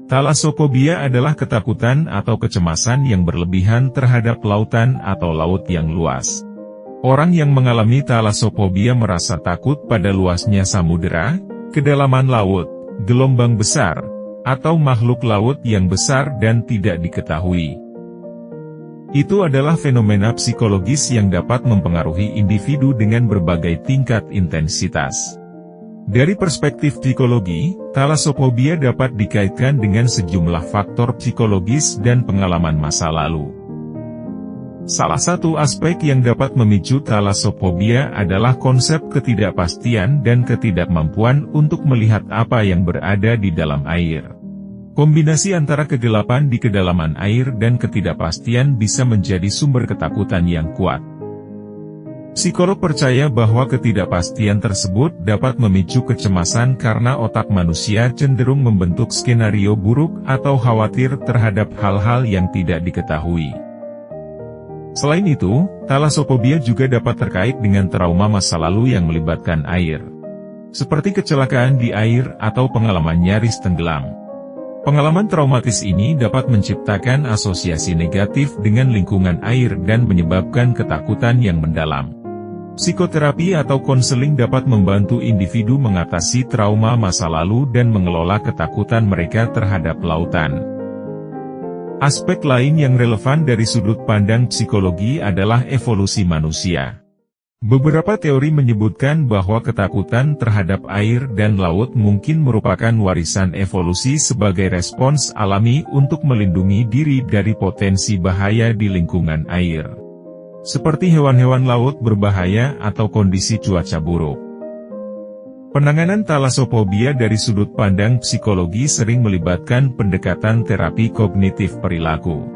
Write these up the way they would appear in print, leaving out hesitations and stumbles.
Talasophobia adalah ketakutan atau kecemasan yang berlebihan terhadap lautan atau laut yang luas. Orang yang mengalami talasophobia merasa takut pada luasnya samudera, kedalaman laut, gelombang besar, atau makhluk laut yang besar dan tidak diketahui. Itu adalah fenomena psikologis yang dapat mempengaruhi individu dengan berbagai tingkat intensitas. Dari perspektif psikologi, talasophobia dapat dikaitkan dengan sejumlah faktor psikologis dan pengalaman masa lalu. Salah satu aspek yang dapat memicu talasophobia adalah konsep ketidakpastian dan ketidakmampuan untuk melihat apa yang berada di dalam air. Kombinasi antara kegelapan di kedalaman air dan ketidakpastian bisa menjadi sumber ketakutan yang kuat. Psikolog percaya bahwa ketidakpastian tersebut dapat memicu kecemasan karena otak manusia cenderung membentuk skenario buruk atau khawatir terhadap hal-hal yang tidak diketahui. Selain itu, talasophobia juga dapat terkait dengan trauma masa lalu yang melibatkan air. Seperti kecelakaan di air atau pengalaman nyaris tenggelam. Pengalaman traumatis ini dapat menciptakan asosiasi negatif dengan lingkungan air dan menyebabkan ketakutan yang mendalam. Psikoterapi atau konseling dapat membantu individu mengatasi trauma masa lalu dan mengelola ketakutan mereka terhadap lautan. Aspek lain yang relevan dari sudut pandang psikologi adalah evolusi manusia. Beberapa teori menyebutkan bahwa ketakutan terhadap air dan laut mungkin merupakan warisan evolusi sebagai respons alami untuk melindungi diri dari potensi bahaya di lingkungan air. Seperti hewan-hewan laut berbahaya atau kondisi cuaca buruk. Penanganan talasophobia dari sudut pandang psikologi sering melibatkan pendekatan terapi kognitif perilaku.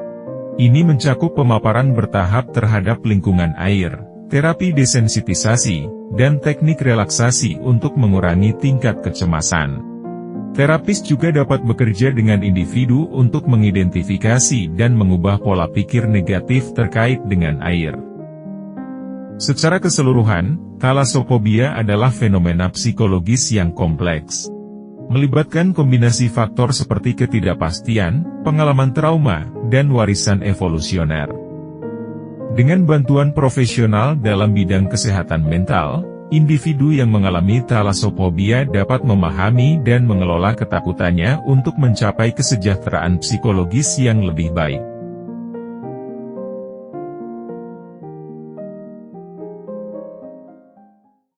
Ini mencakup pemaparan bertahap terhadap lingkungan air, terapi desensitisasi, dan teknik relaksasi untuk mengurangi tingkat kecemasan. Terapis juga dapat bekerja dengan individu untuk mengidentifikasi dan mengubah pola pikir negatif terkait dengan air. Secara keseluruhan, talasophobia adalah fenomena psikologis yang kompleks. Melibatkan kombinasi faktor seperti ketidakpastian, pengalaman trauma, dan warisan evolusioner. Dengan bantuan profesional dalam bidang kesehatan mental, individu yang mengalami talasophobia dapat memahami dan mengelola ketakutannya untuk mencapai kesejahteraan psikologis yang lebih baik.